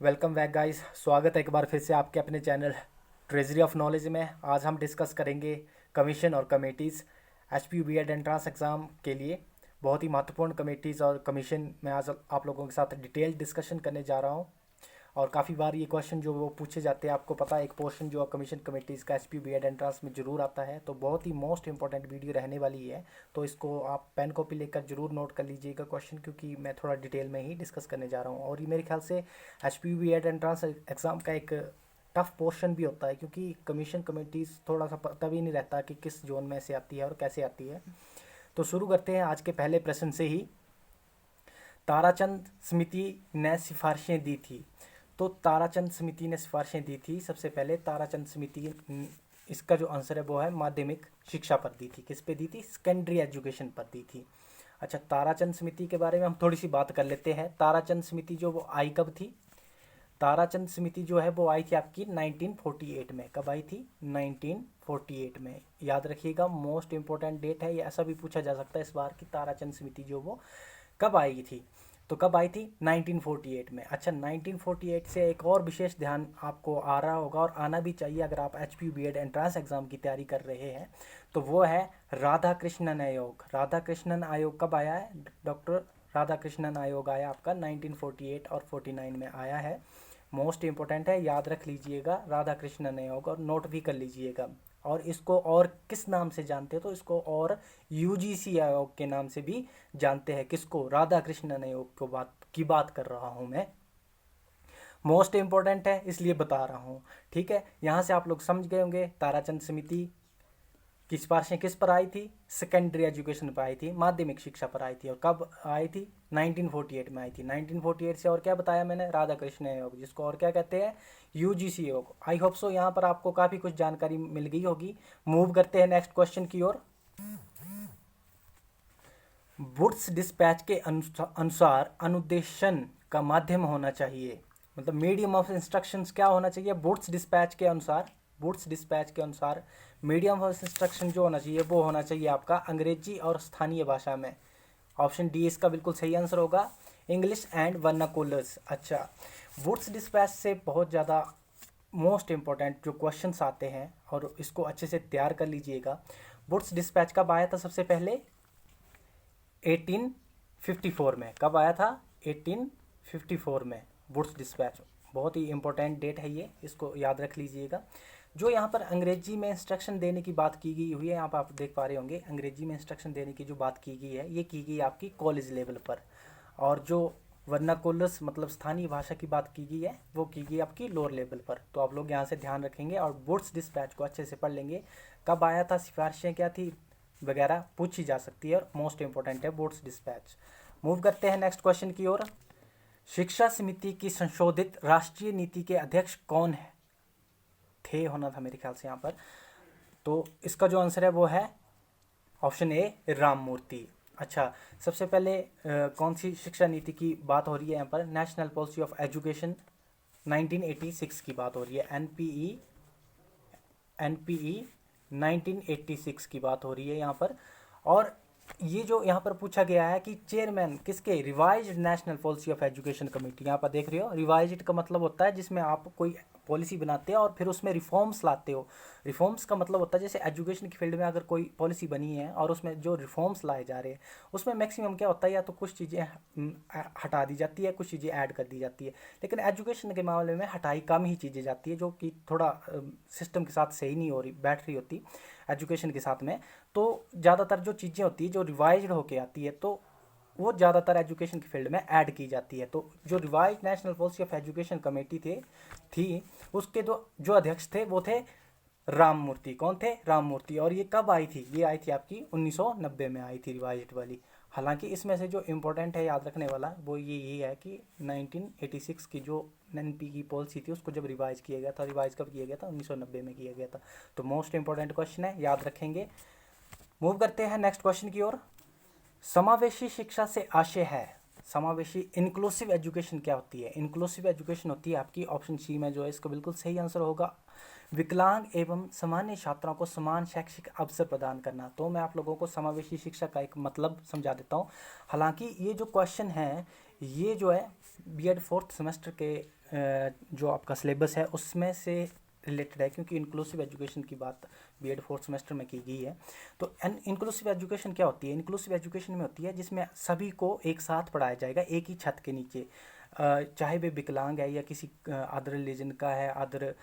Welcome back guys. स्वागत है एक बार फिर से आपके अपने चैनल ट्रेजरी ऑफ नॉलेज में। आज हम डिस्कस करेंगे कमीशन और committees H P B Ed entrance exam के लिए बहुत ही महत्वपूर्ण कमेटीज़ और कमीशन में आज आप लोगों के साथ डिटेल डिस्कशन करने जा रहा हूं। और काफ़ी बार ये क्वेश्चन जो वो पूछे जाते हैं, आपको पता है एक पोर्शन जो कमीशन कमेटीज़ का H P B Ed entrance में ज़रूर आता है, तो बहुत ही मोस्ट इंपॉर्टेंट वीडियो रहने वाली है। तो इसको आप पेन कॉपी लेकर ज़रूर नोट कर लीजिएगा क्वेश्चन, क्योंकि मैं थोड़ा डिटेल में ही डिस्कस करने जा रहा हूँ। और ये मेरे ख्याल से H P B Ed entrance exam का एक टफ पोर्शन भी होता है, क्योंकि कमीशन कमेटीज़ थोड़ा सा पता भी नहीं रहता कि किस जोन में से आती है और कैसे आती है। तो शुरू करते हैं आज के पहले प्रश्न से ही। ताराचंद समिति ने सिफारिशें दी थी। तो ताराचंद समिति ने सिफारिशें दी थी। सबसे पहले ताराचंद समिति, इसका जो आंसर है वो है माध्यमिक शिक्षा पर दी थी। किस पे दी थी? सेकेंडरी एजुकेशन पर दी थी। अच्छा, ताराचंद समिति के बारे में हम थोड़ी सी बात कर लेते हैं। ताराचंद समिति जो वो आई कब थी? ताराचंद समिति जो है वो आई थी आपकी 1948 में। कब आई थी? 1948 में। याद रखिएगा, मोस्ट इंपॉर्टेंट डेट है। ये ऐसा भी पूछा जा सकता है इस बार कि ताराचंद समिति जो वो कब आई थी। तो कब आई थी? 1948 में। अच्छा, 1948 से एक और विशेष ध्यान आपको आ रहा होगा और आना भी चाहिए अगर आप H P B Ed entrance exam की तैयारी कर रहे हैं, तो वो है राधा कृष्णन आयोग। राधा कृष्णन आयोग कब आया है? डॉक्टर राधा कृष्णन आयोग आया आपका 1948 और 49 में आया है। मोस्ट इंपॉर्टेंट है, याद रख लीजिएगा राधा कृष्णन आयोग और नोट भी कर लीजिएगा। और इसको और किस नाम से जानते हैं? तो इसको और यूजीसी आयोग के नाम से भी जानते हैं। किसको? राधा कृष्णन आयोग को बात कर रहा हूं मैं। मोस्ट इंपॉर्टेंट है इसलिए बता रहा हूं। ठीक है, यहां से आप लोग समझ गए होंगे ताराचंद समिति की सिफारिशें किस पर आई थी? सेकेंडरी एजुकेशन पर आई थी, माध्यमिक शिक्षा पर आई थी। और कब आई थी? 1948 में आई थी। 1948 से और क्या बताया मैंने? राधा कृष्ण आयोग, जिसको और क्या कहते हैं? यूजीसी आयोग। आई होप सो यहाँ पर आपको काफ़ी कुछ जानकारी मिल गई होगी। मूव करते हैं नेक्स्ट क्वेश्चन की ओर। वुड्स डिस्पैच के अनुसार अनुदेशन का माध्यम होना चाहिए, मतलब मीडियम ऑफ इंस्ट्रक्शंस क्या होना चाहिए? वुड्स डिस्पैच के अनुसार, वुड्स डिस्पैच के अनुसार मीडियम ऑफ इंस्ट्रक्शन जो होना चाहिए वो होना चाहिए आपका अंग्रेजी और स्थानीय भाषा में। ऑप्शन डी इसका बिल्कुल सही आंसर होगा, इंग्लिश एंड वर्नाकुलर्स। अच्छा, वुड्स डिस्पैच से बहुत ज़्यादा मोस्ट इंपॉर्टेंट जो क्वेश्चंस आते हैं और इसको अच्छे से तैयार कर लीजिएगा। वुड्स डिस्पैच कब आया था? सबसे पहले 1854 में। कब आया था? 1854 में वुड्स डिस्पैच। बहुत ही इंपॉर्टेंट डेट है ये, इसको याद रख लीजिएगा। जो यहाँ पर अंग्रेजी में इंस्ट्रक्शन देने की बात की गई हुई है, यहाँ पर आप देख पा रहे होंगे अंग्रेजी में इंस्ट्रक्शन देने की जो बात की गई है, ये की गई आपकी कॉलेज लेवल पर। और जो वर्नाकुलस मतलब स्थानीय भाषा की बात की गई है वो की गई आपकी लोअर लेवल पर। तो आप लोग यहाँ से ध्यान रखेंगे और वुड्स डिस्पैच को अच्छे से पढ़ लेंगे। कब आया था, सिफारिशें क्या थी वगैरह पूछी जा सकती है और मोस्ट इंपॉर्टेंट है वुड्स डिस्पैच। मूव करते हैं नेक्स्ट क्वेश्चन की ओर। शिक्षा समिति की संशोधित राष्ट्रीय नीति के अध्यक्ष कौन है? थे होना था मेरे ख्याल से यहाँ पर। तो इसका जो आंसर है वो है ऑप्शन ए, राममूर्ति। अच्छा, सबसे पहले कौन सी शिक्षा नीति की बात हो रही है यहाँ पर? नेशनल पॉलिसी ऑफ एजुकेशन 1986 की बात हो रही है। एनपीई 1986 की बात हो रही है यहाँ पर। और ये जो यहाँ पर पूछा गया है कि चेयरमैन किसके? Revised national policy of education committee. यहाँ पर देख रहे हो, रिवाइज्ड का मतलब होता है जिसमें आप कोई पॉलिसी बनाते हो और फिर उसमें रिफॉर्म्स लाते हो। रिफॉर्म्स का मतलब होता है जैसे एजुकेशन की फील्ड में अगर कोई पॉलिसी बनी है और उसमें जो रिफॉर्म्स लाए जा रहे हैं, उसमें मैक्सिमम क्या होता है, या तो कुछ चीज़ें हटा दी जाती है, कुछ चीज़ें ऐड कर दी जाती है। लेकिन एजुकेशन के मामले में हटाई कम ही चीज़ें जाती है, जो कि थोड़ा सिस्टम के साथ सही नहीं हो रही, बैठ रही होती एजुकेशन के साथ में। तो ज़्यादातर जो चीज़ें होती है जो रिवाइज्ड होके आती है, तो वो ज़्यादातर एजुकेशन की फील्ड में ऐड की जाती है। तो जो revise national policy of education committee थी उसके जो अध्यक्ष थे वो थे राममूर्ति। कौन थे? राममूर्ति। और ये कब आई थी? ये आई थी आपकी 1990 में आई थी रिवाइज्ड वाली। हालांकि इसमें से जो इम्पोर्टेंट है याद रखने वाला वो यही है कि 1986 की जो एनपी की पॉलिसी थी उसको जब रिवाइज किया गया था, रिवाइज कब किया गया था? 1990 में किया गया था। तो मोस्ट इंपॉर्टेंट क्वेश्चन है, याद रखेंगे। मूव करते हैं नेक्स्ट क्वेश्चन की ओर। समावेशी शिक्षा से आशय है, समावेशी इंक्लूसिव एजुकेशन क्या होती है? इंक्लूसिव एजुकेशन होती है आपकी ऑप्शन सी में जो है इसका बिल्कुल सही आंसर होगा, विकलांग एवं सामान्य छात्रों को समान शैक्षिक अवसर प्रदान करना। तो मैं आप लोगों को समावेशी शिक्षा का एक मतलब समझा देता हूँ। हालांकि ये जो क्वेश्चन है ये जो है बीएड फोर्थ सेमेस्टर के जो आपका सिलेबस है उसमें से रिलेटेड है, क्योंकि इंक्लूसिव एजुकेशन की बात बीएड फोर्थ सेमेस्टर में की गई है। तो इंक्लूसिव एजुकेशन क्या होती है? इंक्लूसिव एजुकेशन में होती है जिसमें सभी को एक साथ पढ़ाया जाएगा एक ही छत के नीचे, चाहे वे विकलांग है या किसी अदर रिलीजन का है, अदर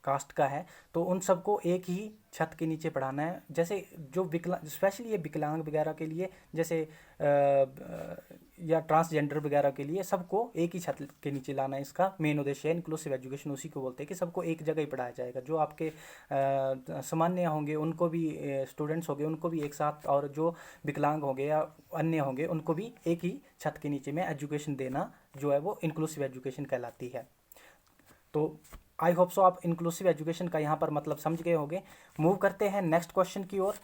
कास्ट का है, तो उन सबको एक ही छत के नीचे पढ़ाना है। जैसे जो विकलांग, स्पेशली ये विकलांग वगैरह के लिए, जैसे या ट्रांसजेंडर वगैरह के लिए, सबको एक ही छत के नीचे लाना है। इसका मेन उद्देश्य है। इंक्लूसिव एजुकेशन उसी को बोलते हैं कि सबको एक जगह ही पढ़ाया जाएगा। जो आपके सामान्य होंगे उनको भी, स्टूडेंट्स होंगे उनको भी एक साथ, और जो विकलांग होंगे या अन्य होंगे उनको भी एक ही छत के नीचे में एजुकेशन देना जो है वो इंक्लूसिव एजुकेशन कहलाती है। तो आई होप सो आप इंक्लूसिव एजुकेशन का यहाँ पर मतलब समझ गए होंगे। मूव करते हैं नेक्स्ट क्वेश्चन की ओर।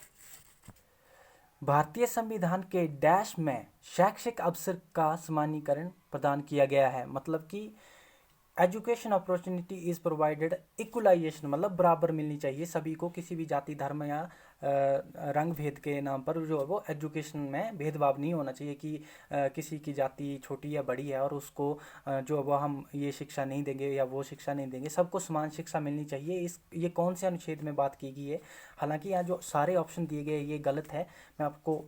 भारतीय संविधान के डैश में शैक्षिक अवसर का समानीकरण प्रदान किया गया है। मतलब कि education opportunity is provided, equalisation मतलब बराबर मिलनी चाहिए सभी को, किसी भी जाति धर्म या रंग भेद के नाम पर जो है वो एजुकेशन में भेदभाव नहीं होना चाहिए कि किसी की जाति छोटी या बड़ी है और उसको जो है वो हम ये शिक्षा नहीं देंगे या वो शिक्षा नहीं देंगे। सबको समान शिक्षा मिलनी चाहिए। ये कौन से अनुच्छेद में बात की गई है? हालांकि यहाँ जो सारे ऑप्शन दिए गए ये गलत है। मैं आपको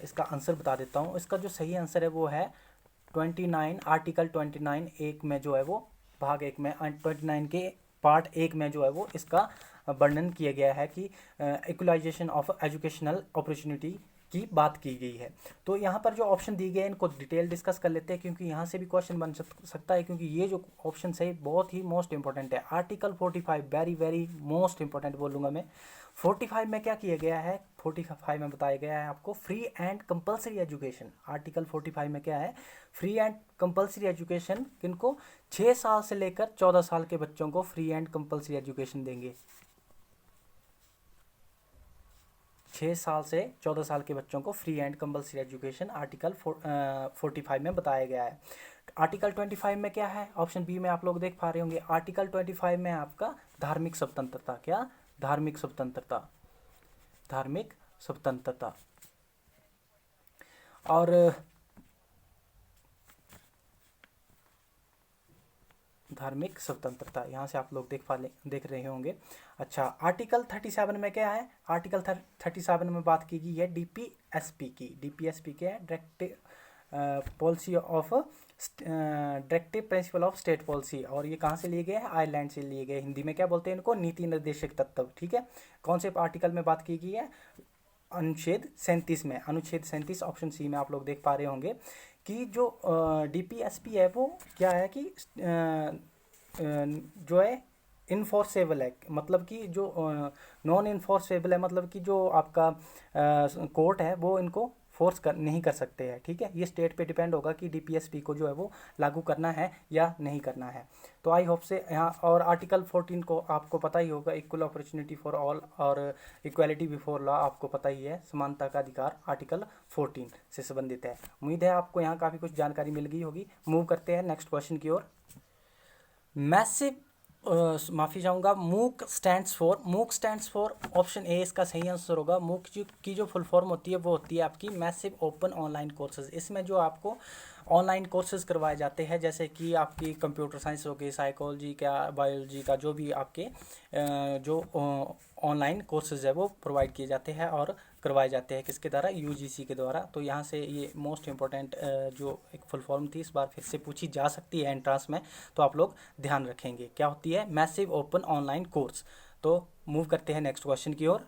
इसका आंसर बता देता हूँ। इसका जो सही आंसर है वो है 29, आर्टिकल 29 एक में जो है वो भाग 1 में 29 के पार्ट 1 में जो है वो इसका वर्णन किया गया है कि इक्वलाइजेशन ऑफ एजुकेशनल अपॉर्चुनिटी की बात की गई है। तो यहाँ पर जो ऑप्शन दिए गए हैं इनको डिटेल डिस्कस कर लेते हैं, क्योंकि यहाँ से भी क्वेश्चन बन सकता है, क्योंकि ये जो ऑप्शन है बहुत ही मोस्ट इंपॉर्टेंट है। Article 45 very very most important बोलूँगा मैं। 45 में क्या किया गया है? 45 में बताया गया है आपको free and compulsory education. Article 45 में क्या है? फ्री एंड कंपलसरी एजुकेशन किनको? 6 साल से लेकर 14 साल के बच्चों को फ्री एंड कंपलसरी एजुकेशन देंगे। 6 साल से 14 साल के बच्चों को free and compulsory education article 45 में बताया गया है। आर्टिकल 25 में क्या है? ऑप्शन बी में आप लोग देख पा रहे होंगे। आर्टिकल 25 में आपका धार्मिक स्वतंत्रता। क्या? धार्मिक स्वतंत्रता। धार्मिक स्वतंत्रता। और धार्मिक स्वतंत्रता यहाँ से आप लोग देख रहे होंगे। अच्छा, आर्टिकल 37 में क्या है? आर्टिकल 37 में बात की गई है डीपीएसपी की। डीपीएसपी क्या है? Directive policy of directive principle of state policy. और ये कहाँ से लिए गए हैं? आयरलैंड से लिए गए। हिंदी में क्या बोलते हैं इनको? नीति निर्देशक तत्व। ठीक है। कौन से आर्टिकल में बात की गई है? अनुच्छेद 37 में। अनुच्छेद 37 ऑप्शन सी में आप लोग देख पा रहे होंगे कि जो डीपीएसपी है वो क्या है कि जो है इन्फोर्सेबल है। मतलब कि जो नॉन इन्फोर्सेबल है, मतलब कि जो आपका कोर्ट है वो इनको फोर्स नहीं कर सकते हैं। ठीक है। ये स्टेट पे डिपेंड होगा कि डीपीएसपी को जो है वो लागू करना है या नहीं करना है। तो आई होप से यहाँ, और आर्टिकल 14 को आपको पता ही होगा, इक्वल अपॉर्चुनिटी फॉर ऑल और इक्वालिटी बिफोर लॉ, आपको पता ही है, समानता का अधिकार आर्टिकल 14 से संबंधित है। उम्मीद है आपको यहाँ काफ़ी कुछ जानकारी मिल गई होगी। मूव करते हैं नेक्स्ट क्वेश्चन की ओर। मैसिव माफ़ी चाहूँगा, मूक स्टैंड्स फॉर, मूक स्टैंड्स फॉर ऑप्शन ए इसका सही आंसर होगा। मूक की जो फुल फॉर्म होती है वो होती है आपकी मैसिव ओपन ऑनलाइन कोर्सेज। इसमें जो आपको ऑनलाइन कोर्सेज करवाए जाते हैं, जैसे कि आपकी कंप्यूटर साइंस हो गई, साइकोलॉजी का, बायोलॉजी का, जो भी आपके जो ऑनलाइन कोर्सेज है वो प्रोवाइड किए जाते हैं और करवाए जाते हैं। किसके द्वारा? यूजीसी के द्वारा। तो यहाँ से ये मोस्ट इंपॉर्टेंट जो एक फुल फॉर्म थी, इस बार फिर से पूछी जा सकती है एंट्रांस में, तो आप लोग ध्यान रखेंगे। क्या होती है? Massive open online course. तो मूव करते हैं नेक्स्ट क्वेश्चन की ओर।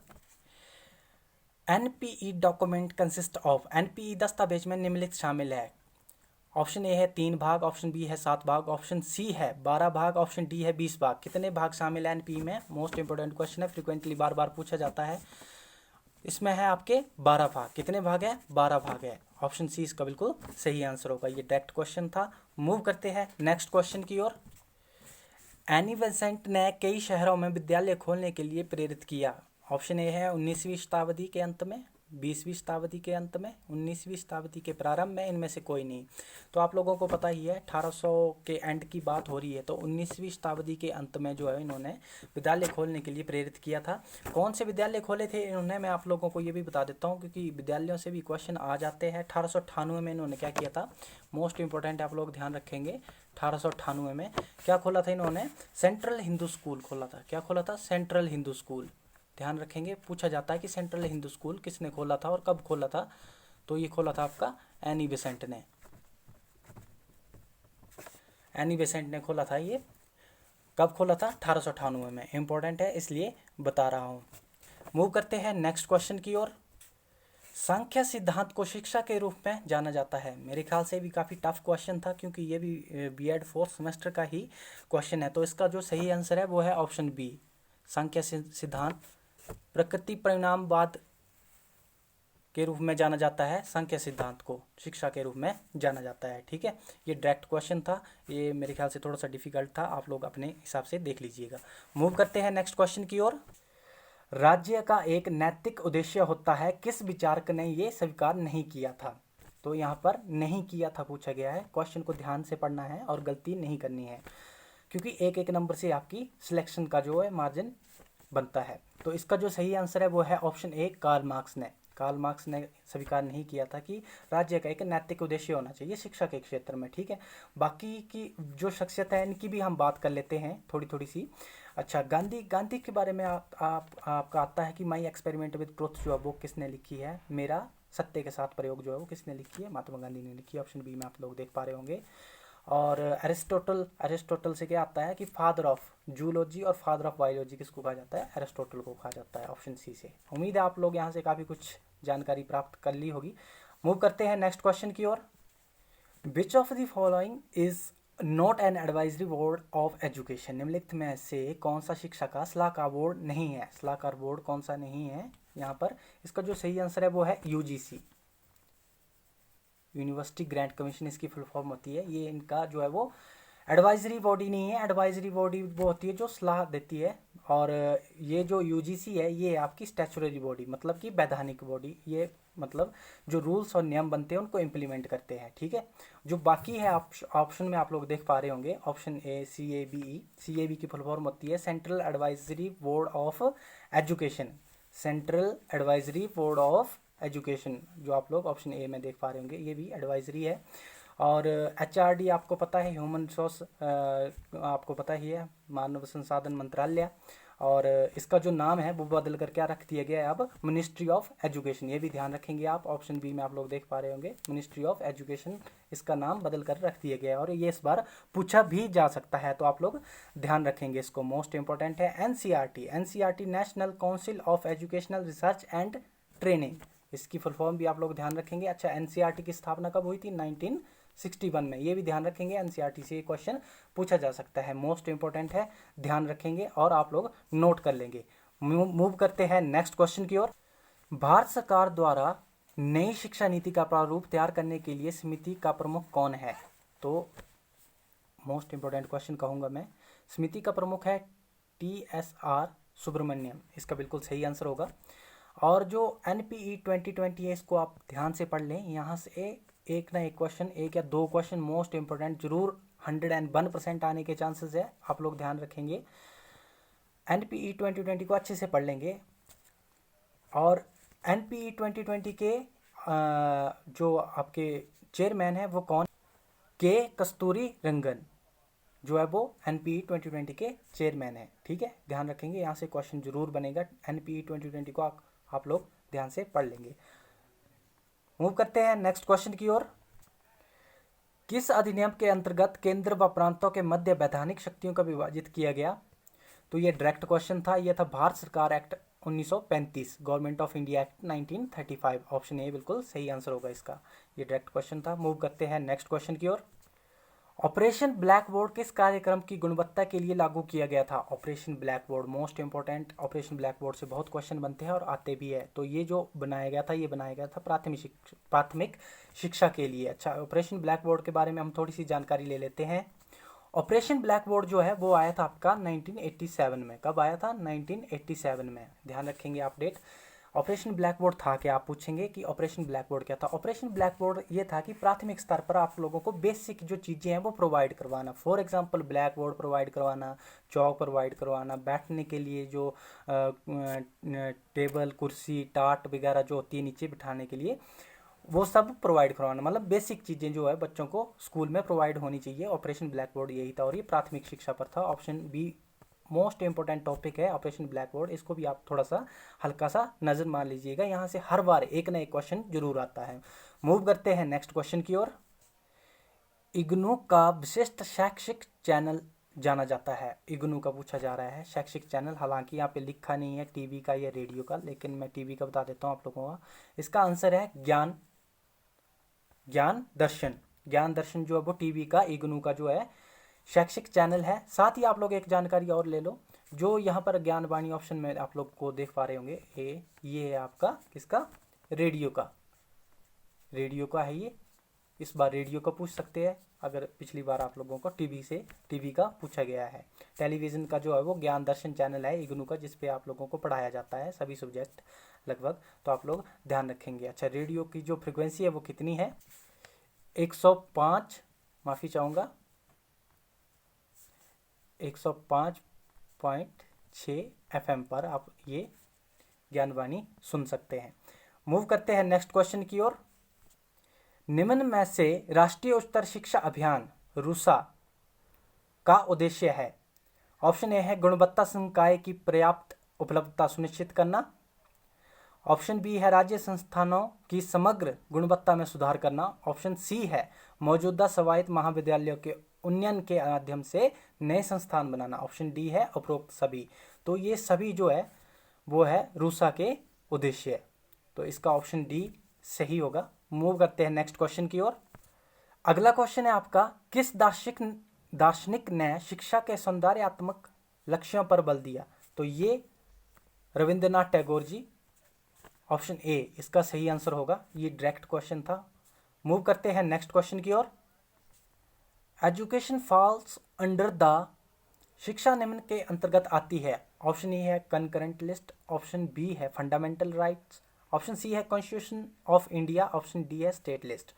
NPE document consist of, NPE दस्तावेज में निम्नलिखित शामिल है। ऑप्शन ए है 3 भाग, ऑप्शन बी है 7 भाग, ऑप्शन सी है 12 भाग, ऑप्शन डी है 20 भाग। कितने भाग शामिल है एनपीई में? मोस्ट इंपॉर्टेंट क्वेश्चन है, फ्रिक्वेंटली बार बार पूछा जाता है। इसमें है आपके 12 भाग। कितने भाग है? 12 भाग है। ऑप्शन सी इसका बिल्कुल सही आंसर होगा। ये डायरेक्ट क्वेश्चन था। मूव करते हैं नेक्स्ट क्वेश्चन की ओर। एनी बेसेंट ने कई शहरों में विद्यालय खोलने के लिए प्रेरित किया। ऑप्शन ए है 19वीं शताब्दी के अंत में, 20वीं शताब्दी के अंत में, 19वीं शताब्दी के प्रारंभ में, इनमें से कोई नहीं। तो आप लोगों को पता ही है 1800 के एंड की बात हो रही है, तो 19वीं शताब्दी के अंत में जो है इन्होंने विद्यालय खोलने के लिए प्रेरित किया था। कौन से विद्यालय खोले थे इन्होंने, मैं आप लोगों को ये भी बता देता हूँ क्योंकि विद्यालयों से भी क्वेश्चन आ जाते हैं। 1898 में इन्होंने क्या किया था, मोस्ट इंपॉर्टेंट आप लोग ध्यान रखेंगे। 1898 में क्या खोला था इन्होंने, सेंट्रल हिंदू स्कूल खोला था। क्या खोला था, सेंट्रल हिंदू स्कूल। ध्यान रखेंगे, पूछा जाता है कि सेंट्रल हिंदू स्कूल किसने खोला था और कब खोला था, तो ये खोला था आपका एनी बेसेंट ने। एनी बेसेंट ने खोला था। ये कब खोला था, 1898 में। इंपॉर्टेंट है इसलिए बता रहा हूँ। मूव करते हैं नेक्स्ट क्वेश्चन की ओर। सांख्य सिद्धांत को शिक्षा के रूप में जाना जाता है। मेरे ख्याल से भी काफ़ी टफ क्वेश्चन था क्योंकि ये भी बीएड फोर्थ सेमेस्टर का ही क्वेश्चन है। तो इसका जो सही आंसर है वो है ऑप्शन बी, सांख्य सिद्धांत प्रकृति परिणामवाद के रूप में जाना जाता है। सांख्य सिद्धांत को शिक्षा के रूप में जाना जाता है। ठीक है, ये डायरेक्ट क्वेश्चन था, ये मेरे ख्याल से थोड़ा सा डिफिकल्ट था, आप लोग अपने हिसाब से देख लीजिएगा। मूव करते हैं नेक्स्ट क्वेश्चन की ओर। राज्य का एक नैतिक उद्देश्य होता है, किस विचारक ने ये स्वीकार नहीं किया था। तो यहाँ पर नहीं किया था पूछा गया है। क्वेश्चन को ध्यान से पढ़ना है और गलती नहीं करनी है क्योंकि एक एक नंबर से आपकी सिलेक्शन का जो है मार्जिन बनता है। तो इसका जो सही आंसर है वो है ऑप्शन ए, कार्ल मार्क्स ने। कार्ल मार्क्स ने स्वीकार नहीं किया था कि राज्य का एक नैतिक उद्देश्य होना चाहिए शिक्षा के क्षेत्र में। ठीक है, बाकी की जो शख्सियत है इनकी भी हम बात कर लेते हैं थोड़ी थोड़ी सी। अच्छा, गांधी के बारे में आपका आता है कि माई एक्सपेरिमेंट विद ट्रुथ जो है वो किसने लिखी है, मेरा सत्य के साथ प्रयोग जो है वो किसने लिखी है, महात्मा गांधी ने लिखी है। ऑप्शन बी में आप लोग देख पा रहे होंगे। और एरिस्टोटल से क्या आता है कि फादर ऑफ जूलॉजी और फादर ऑफ बायोलॉजी किसको कहा जाता है, एरिस्टोटल को कहा जाता है। ऑप्शन सी से। उम्मीद है आप लोग यहाँ से काफ़ी कुछ जानकारी प्राप्त कर ली होगी। मूव करते हैं नेक्स्ट क्वेश्चन की ओर। Which of the following is not an advisory board of education. निम्नलिखित में से कौन सा शिक्षा का सलाहकार बोर्ड नहीं है। सलाहकार बोर्ड कौन सा नहीं है यहाँ पर, इसका जो सही आंसर है वो है यूजीसी, यूनिवर्सिटी ग्रांट कमीशन इसकी फुल फॉर्म होती है। ये इनका जो है वो एडवाइजरी बॉडी नहीं है। एडवाइजरी बॉडी वो होती है जो सलाह देती है, और ये जो यूजीसी है ये आपकी स्टैचुटरी बॉडी, मतलब कि वैधानिक बॉडी। ये मतलब जो रूल्स और नियम बनते हैं उनको इम्प्लीमेंट करते हैं। ठीक है, जो बाकी है ऑप्शन में आप लोग देख पा रहे होंगे, ऑप्शन ए CABE। CAB की फुल फॉर्म होती है central advisory board of education. Central advisory board of education जो आप लोग ऑप्शन ए में देख पा रहे होंगे, ये भी एडवाइजरी है। और HRD आपको पता है, ह्यूमन रिसोर्स आपको पता ही है, मानव संसाधन मंत्रालय। और इसका जो नाम है वो बदल कर क्या रख दिया गया है अब, मिनिस्ट्री ऑफ एजुकेशन। ये भी ध्यान रखेंगे आप, ऑप्शन बी में आप लोग देख पा रहे होंगे, मिनिस्ट्री ऑफ एजुकेशन इसका नाम बदल कर रख दिया गया है। और ये इस बार पूछा भी जा सकता है, तो आप लोग ध्यान रखेंगे इसको। मोस्ट इंपॉर्टेंट है NCERT, national council of educational research and training. इसकी फुल फॉर्म भी आप लोग ध्यान रखेंगे। अच्छा, NCERT की स्थापना कब हुई थी, 1961 में। ये भी ध्यान रखेंगे, NCERT से ये क्वेश्चन पूछा जा सकता है, मोस्ट इंपॉर्टेंट है, ध्यान रखेंगे और आप लोग नोट कर लेंगे। मूव करते हैं नेक्स्ट क्वेश्चन की ओर। भारत सरकार द्वारा नई शिक्षा नीति का प्रारूप तैयार करने के लिए समिति का प्रमुख कौन है। तो मोस्ट इंपॉर्टेंट क्वेश्चन कहूँगा मैं। समिति का प्रमुख है TSR सुब्रमण्यम, इसका बिल्कुल सही आंसर होगा। और जो NPE 2020 है इसको आप ध्यान से पढ़ लें, यहाँ से एक ना एक क्वेश्चन, एक या दो क्वेश्चन मोस्ट इंपॉर्टेंट जरूर 101% आने के चांसेस है, आप लोग ध्यान रखेंगे। NPE 2020 को अच्छे से पढ़ लेंगे। और NPE 2020 के जो आपके चेयरमैन है वो कौन, के कस्तूरी रंगन जो है वो NPE 2020 के चेयरमैन है। ठीक है, ध्यान रखेंगे, यहाँ से क्वेश्चन जरूर बनेगा। NPE 2020 को आप लोग ध्यान से पढ़ लेंगे। मूव करते हैं नेक्स्ट क्वेश्चन की ओर। किस अधिनियम के अंतर्गत केंद्र व प्रांतों के मध्य वैधानिक शक्तियों का विभाजित किया गया। तो ये डायरेक्ट क्वेश्चन था, यह था भारत सरकार act 1935, government of India act 1935। Option A बिल्कुल सही आंसर होगा इसका, ये डायरेक्ट क्वेश्चन था। मूव करते हैं नेक्स्ट क्वेश्चन की ओर। ऑपरेशन ब्लैक बोर्ड किस कार्यक्रम की गुणवत्ता के लिए लागू किया गया था। Operation black board most important, operation black board से बहुत क्वेश्चन बनते हैं और आते भी है। तो ये जो बनाया गया था, ये बनाया गया था प्राथमिक शिक्षा के लिए। अच्छा, ऑपरेशन ब्लैक बोर्ड के बारे में हम थोड़ी सी जानकारी ले लेते हैं। ऑपरेशन ब्लैक बोर्ड जो है वो आया था आपका 1987 में। कब आया था, 1987 में, ध्यान रखेंगे आप डेट। ऑपरेशन ब्लैक बोर्ड था क्या, आप पूछेंगे कि ऑपरेशन ब्लैक बोर्ड क्या था। ऑपरेशन ब्लैक बोर्ड ये था कि प्राथमिक स्तर पर आप लोगों को बेसिक जो चीज़ें हैं वो प्रोवाइड करवाना। For example black board provide करवाना, चौक प्रोवाइड करवाना, बैठने के लिए जो टेबल कुर्सी टाट वगैरह जो होती है नीचे बिठाने के लिए, वो सब प्रोवाइड करवाना। मतलब बेसिक चीज़ें जो है बच्चों को स्कूल में प्रोवाइड होनी चाहिए। ऑपरेशन ब्लैक बोर्ड यही था और ये प्राथमिक शिक्षा पर था। Option be most important topic है ऑपरेशन ब्लैक बोर्ड, इसको भी आप थोड़ा सा हल्का सा नज़र मार लीजिएगा, यहाँ से हर बार एक ना एक क्वेश्चन जरूर आता है। मूव करते हैं नेक्स्ट क्वेश्चन की ओर। इग्नू का विशिष्ट शैक्षिक चैनल जाना जाता है। इग्नू का पूछा जा रहा है शैक्षिक चैनल, हालांकि यहाँ पे लिखा नहीं है टीवी का या रेडियो का, लेकिन मैं टीवी का बता देता हूँ आप लोगों का। इसका आंसर है ज्ञान दर्शन। ज्ञान दर्शन जो है वो टीवी का इग्नू का जो है शैक्षिक चैनल है। साथ ही आप लोग एक जानकारी और ले लो, जो यहाँ पर ज्ञानवाणी ऑप्शन में आप लोग को देख पा रहे होंगे, ये है आपका किसका, रेडियो का है ये। इस बार रेडियो का पूछ सकते हैं, अगर पिछली बार आप लोगों को टीवी का पूछा गया है। टेलीविज़न का जो है वो ज्ञान दर्शन चैनल है इग्नू का, जिस पे आप लोगों को पढ़ाया जाता है सभी सब्जेक्ट लगभग, तो आप लोग ध्यान रखेंगे। अच्छा, रेडियो की जो फ्रिक्वेंसी है वो कितनी है, 105, माफ़ी चाहूँगा 105.6 FM पर आप ये ज्ञानवाणी सुन सकते हैं। मूव करते हैं नेक्स्ट क्वेश्चन की ओर। निम्न में से राष्ट्रीय उच्चतर शिक्षा अभियान रूसा का उद्देश्य है। ऑप्शन ए है गुणवत्ता संकाय की पर्याप्त उपलब्धता सुनिश्चित करना। ऑप्शन बी है राज्य संस्थानों की समग्र गुणवत्ता में सुधार करना। ऑप्शन सी है मौजूदा स्वायत्त महाविद्यालयों के उन्नयन के माध्यम से नए संस्थान बनाना। ऑप्शन डी है उपरोक्त सभी। तो ये सभी जो है वो है रूसा के उद्देश्य, तो इसका ऑप्शन डी सही होगा। मूव करते हैं नेक्स्ट क्वेश्चन की ओर। अगला क्वेश्चन है आपका, किस दार्शनिक ने शिक्षा के सौंदर्यात्मक लक्ष्यों पर बल दिया। तो ये रविंद्रनाथ टैगोर जी। ऑप्शन ए इसका सही आंसर होगा, ये डायरेक्ट क्वेश्चन था। मूव करते हैं नेक्स्ट क्वेश्चन की ओर। एजुकेशन फॉल्स अंडर द, शिक्षा निम्न के अंतर्गत आती है। ऑप्शन ए है कंकरेंट लिस्ट, ऑप्शन बी है फंडामेंटल राइट्स, ऑप्शन सी है constitution of India, option D है स्टेट लिस्ट।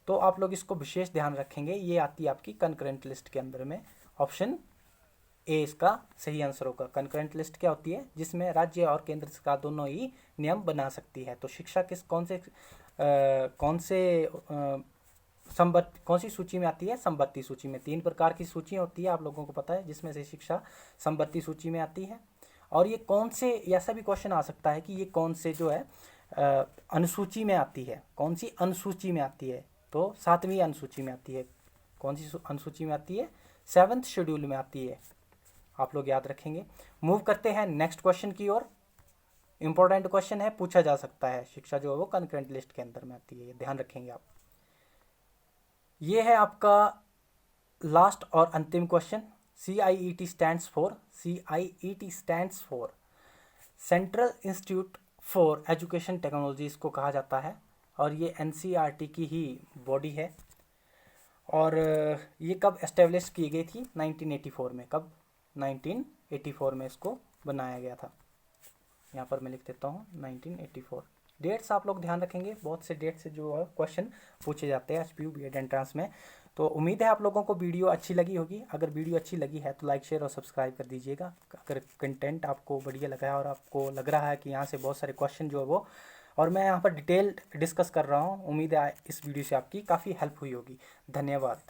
तो आप लोग इसको विशेष ध्यान रखेंगे, ये आती है आपकी कंकरेंट लिस्ट के अंदर में। ऑप्शन ए इसका सही आंसर होगा। कंकरेंट लिस्ट क्या होती है, जिसमें राज्य और केंद्र सरकार दोनों ही नियम बना सकती है। तो शिक्षा कौन सी सूची में आती है, संबत्ती सूची में। 3 प्रकार की सूचियाँ होती है आप लोगों को पता है, जिसमें से शिक्षा संबत्ती सूची में आती है। और ये कौन से, ऐसा भी क्वेश्चन आ सकता है कि ये कौन से जो है अनुसूची में आती है, कौन सी अनुसूची में आती है। तो 7वीं अनुसूची में आती है। कौन सी अनुसूची में आती है, 7th शेड्यूल में आती है, आप लोग याद रखेंगे। मूव करते हैं नेक्स्ट क्वेश्चन की ओर। इंपॉर्टेंट क्वेश्चन है, पूछा जा सकता है, शिक्षा जो है वो कंकरेंट लिस्ट के अंदर में आती है, ये ध्यान रखेंगे आप। ये है आपका लास्ट और अंतिम question. CIET stands for central institute for education technology, इसको कहा जाता है, और ये NCERT की ही बॉडी है। और ये कब एस्टेब्लिश की गई थी, 1984 में। कब, 1984 में इसको बनाया गया था। यहाँ पर मैं लिख देता हूँ 1984। डेट्स आप लोग ध्यान रखेंगे, बहुत से डेट से जो है क्वेश्चन पूछे जाते हैं HPU BEd एंट्रेंस में। तो उम्मीद है आप लोगों को वीडियो अच्छी लगी होगी। अगर वीडियो अच्छी लगी है तो लाइक शेयर और सब्सक्राइब कर दीजिएगा। अगर कंटेंट आपको बढ़िया लगा है और आपको लग रहा है कि यहाँ से बहुत सारे क्वेश्चन जो है वो, और मैं यहाँ पर डिटेल डिस्कस कर रहा हूँ, उम्मीद है इस वीडियो से आपकी काफ़ी हेल्प हुई होगी। धन्यवाद।